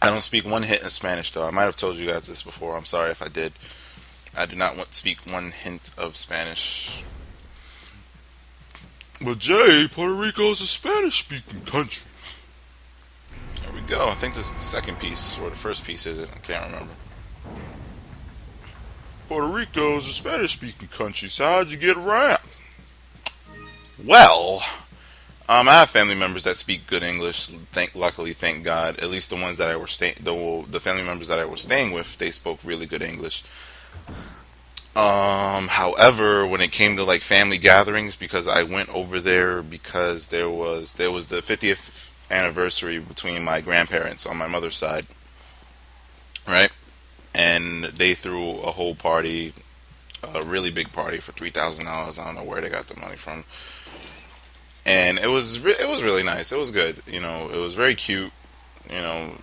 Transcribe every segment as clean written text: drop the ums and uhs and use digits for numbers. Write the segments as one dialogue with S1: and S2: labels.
S1: I don't speak one hint of Spanish, though. I might have told you guys this before. I'm sorry if I did. I do not want to speak one hint of Spanish. But Jay, Puerto Rico is a Spanish-speaking country. There we go. I think this is the second piece, or the first piece, is it? I can't remember. Puerto Rico is a Spanish-speaking country, so how'd you get around? Well, I have family members that speak good English. Luckily, thank God. At least the ones that I were the family members that I was staying with, they spoke really good English. However, when it came to like family gatherings, because I went over there because there was the 50th anniversary between my grandparents on my mother's side, right? And they threw a whole party, a really big party for $3,000. I don't know where they got the money from, and it was really nice. It was good, It was very cute, you know.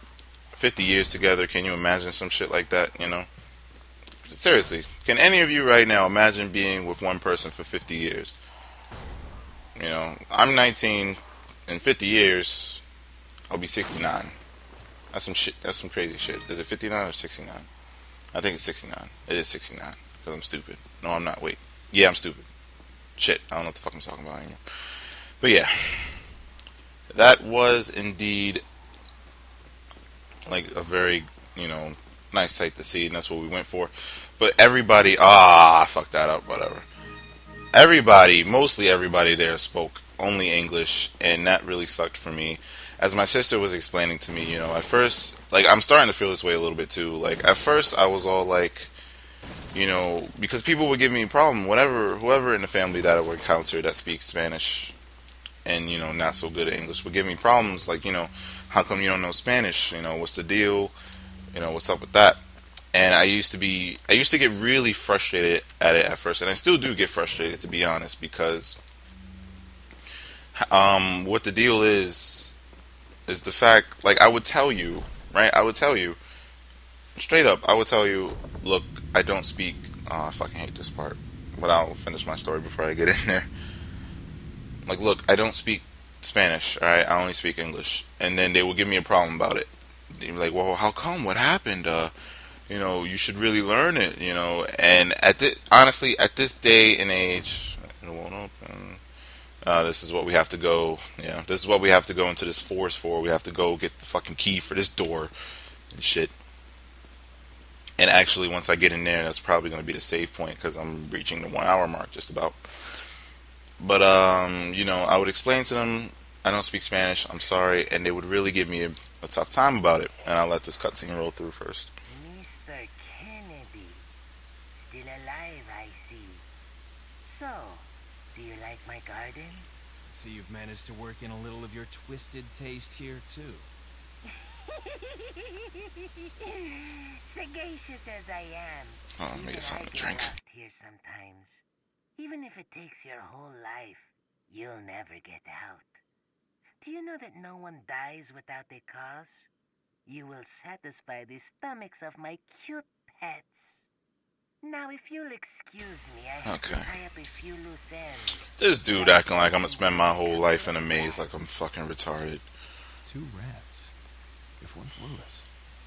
S1: 50 years together. Can you imagine some shit like that? Seriously, can any of you right now imagine being with one person for 50 years? I'm 19. In 50 years, I'll be 69. That's some shit. That's some crazy shit. Is it 59 or 69? I think it's 69. It is 69 because I'm stupid. No, I'm not. Wait. Yeah, I'm stupid. Shit. I don't know what the fuck I'm talking about anymore. But yeah, that was indeed like a very, nice sight to see, and that's what we went for. But everybody, I fucked that up, whatever. Everybody, mostly everybody there spoke only English, and that really sucked for me. As my sister was explaining to me, at first, like, I'm starting to feel this way a little bit too. Like, at first, I was all like, because people would give me a problem, whoever in the family that I would encounter that speaks Spanish and, not so good at English would give me problems, like, how come you don't know Spanish? What's the deal? What's up with that? And I used to get really frustrated at it at first, and I still do get frustrated, to be honest, because what the deal is the fact, like, I would tell you, right? I would tell you straight up. I would tell you, look, I don't speak. I fucking hate this part, but I'll finish my story before I get in there. Like, look, I don't speak Spanish. All right, I only speak English, and then they would give me a problem about it. They'd be like, well, how come? What happened? You should really learn it, And honestly, at this day and age, it won't open. This is what we have to go. Yeah, this is what we have to go into this forest for. We have to go get the fucking key for this door and shit. And actually, once I get in there, that's probably going to be the save point because I'm reaching the 1 hour mark just about. But I would explain to them I don't speak Spanish. I'm sorry, and they would really give me a tough time about it. And I'll let this cutscene roll through first.
S2: Mr. Kennedy, still alive, I see. So, do you like my garden?
S3: See, you've managed to work in a little of your twisted taste here, too.
S2: Sagacious as I am,
S1: Oh, let me get something to drink.
S2: Here sometimes. Even if it takes your whole life, you'll never get out. Do you know that no one dies without a cause? You will satisfy the stomachs of my cute pets. Now, if you'll excuse me, I have to tie up a few loose ends.
S1: This dude acting like I'm gonna spend my whole life in a maze like I'm fucking retarded.
S3: 2 rats. If one's Lewis,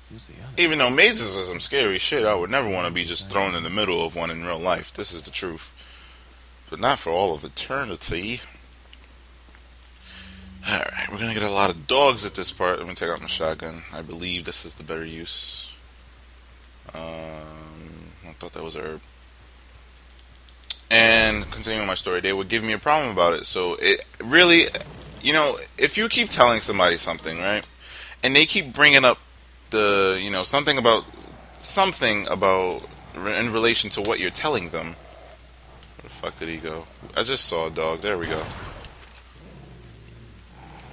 S3: who's the other?
S1: Even though mazes are some scary shit, I would never want to be just thrown in the middle of one in real life. This is the truth. But not for all of eternity. Alright, we're gonna get a lot of dogs at this part. Let me take out my shotgun. I believe this is the better use. I thought that was a herb. And continuing my story, they would give me a problem about it. So it really, if you keep telling somebody something, right, and they keep bringing up the, something about in relation to what you're telling them. Where the fuck did he go? I just saw a dog. There we go.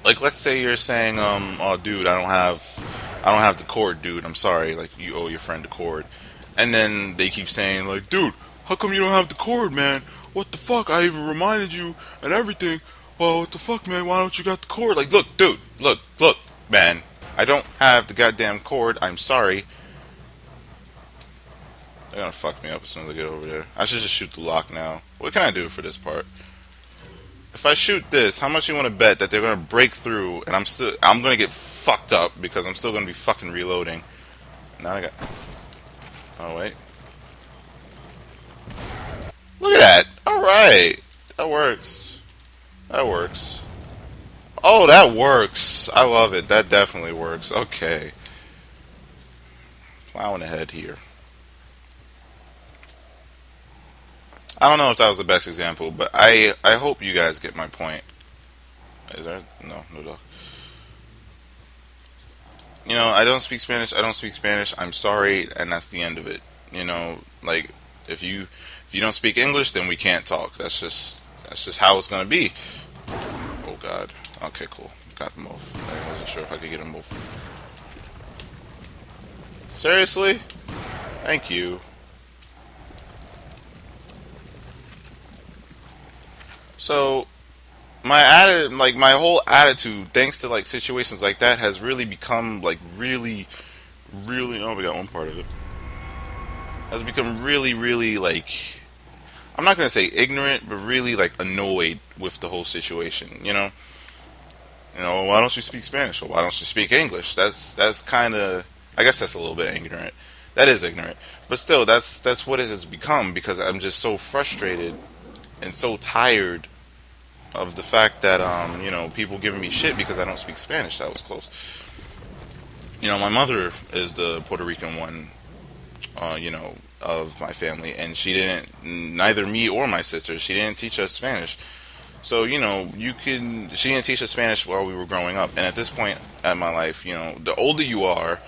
S1: Like, let's say you're saying, oh, dude, I don't have the cord, dude. I'm sorry. Like, you owe your friend the cord. And then they keep saying, like, dude, how come you don't have the cord, man? What the fuck? I even reminded you and everything. Well, what the fuck, man? Why don't you got the cord? Like, look, dude, look, man. I don't have the goddamn cord. I'm sorry. They're gonna fuck me up as soon as I get over there. I should just shoot the lock now. What can I do for this part? If I shoot this, how much you want to bet that they're gonna break through, and I'm gonna get fucked up because I'm still gonna be fucking reloading. Now I got. Oh wait. Look at that. All right, that works. That works. Oh, that works. I love it. That definitely works. Okay. Plowing ahead here. I don't know if that was the best example, but I hope you guys get my point. Is there no dog? I don't speak Spanish. I don't speak Spanish. I'm sorry, and that's the end of it. Like if you don't speak English, then we can't talk. That's just how it's gonna be. Oh God. Okay, cool. Got them both. I wasn't sure if I could get them both. Seriously? Thank you. So my whole attitude, thanks to like situations like that, has really become like really, really. Oh, we got one part of it. Has become really, really like. I'm not gonna say ignorant, but really like annoyed with the whole situation. Why don't you speak Spanish or why don't you speak English? That's kind of. I guess that's a little bit ignorant. That is ignorant, but still, that's what it has become because I'm just so frustrated and so tired of the fact that people giving me shit because I don't speak Spanish. That was close. My mother is the Puerto Rican one, of my family, and she didn't. Neither me or my sister. She didn't teach us Spanish. So She didn't teach us Spanish while we were growing up, and at this point in my life, the older you are,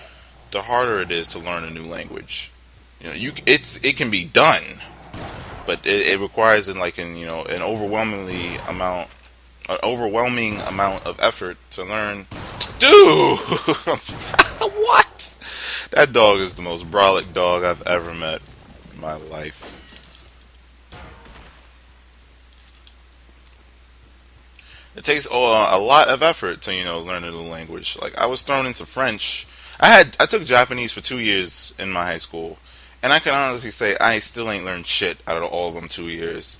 S1: the harder it is to learn a new language. It can be done, but it requires an overwhelming amount of effort to learn. Dude, what? That dog is the most brolic dog I've ever met in my life. It takes a lot of effort to learn a new language. Like I was thrown into French. I took Japanese for 2 years in my high school, and I can honestly say I still ain't learned shit out of all of them 2 years.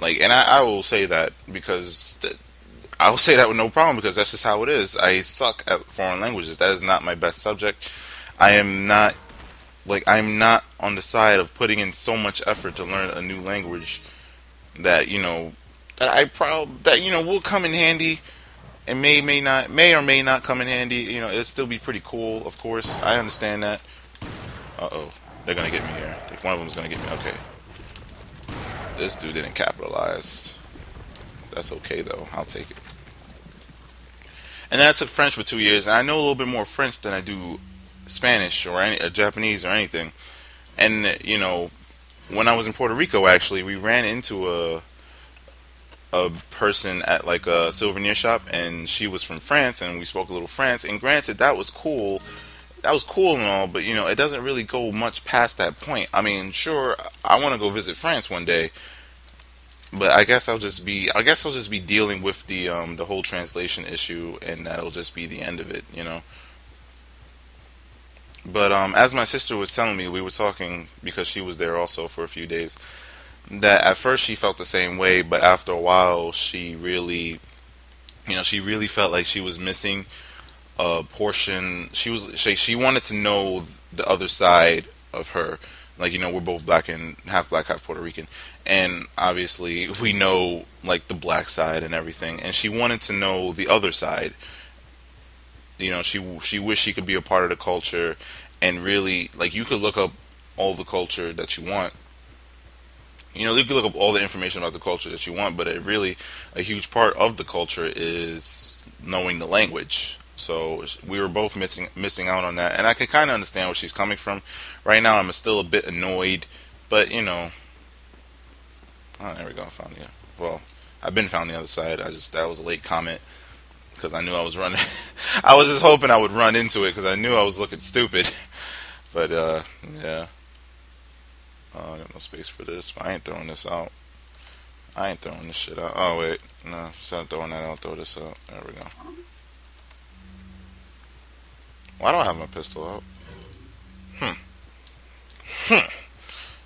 S1: Like, and I will say that I will say that with no problem because that's just how it is. I suck at foreign languages. That is not my best subject. I'm not on the side of putting in so much effort to learn a new language that will come in handy and may or may not come in handy. It'll still be pretty cool, of course. I understand that. Uh-oh. They're gonna get me here. Like, one of them's gonna get me. Okay. This dude didn't capitalize. That's okay, though. I'll take it. And then I took French for 2 years, and I know a little bit more French than I do Spanish or Japanese or anything. And, when I was in Puerto Rico, actually, we ran into a person at like a souvenir shop, and she was from France, and we spoke a little French. And granted, that was cool. That was cool and all, but it doesn't really go much past that point. I mean, sure, I want to go visit France one day, but I guess I'll just be dealing with the whole translation issue, and that'll just be the end of it. But as my sister was telling me, we were talking because she was there also for a few days. That at first she felt the same way, but after a while, she really felt like she was missing a portion. She wanted to know the other side of her. Like, we're both black, half Puerto Rican, and obviously we know like the black side and everything. And she wanted to know the other side. She wished she could be a part of the culture, and really, like, you could look up all the culture that you want. You could look up all the information about the culture that you want, but a huge part of the culture is knowing the language. So we were both missing out on that, and I can kind of understand where she's coming from. Right now, I'm still a bit annoyed, but oh, there we go. I found the. Well, I've been found the other side. That was a late comment because I knew I was running. I was just hoping I would run into it because I knew I was looking stupid. But yeah. I got no space for this. I ain't throwing this out. I ain't throwing this shit out. Oh wait, no. Instead of throwing that, I'll throw this out. There we go. Why do I have my pistol out?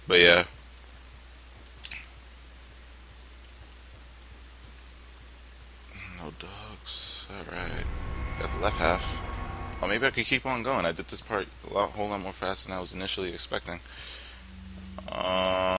S1: But yeah. dogs. Alright. Got the left half. Oh, maybe I could keep on going. I did this part a whole lot more fast than I was initially expecting.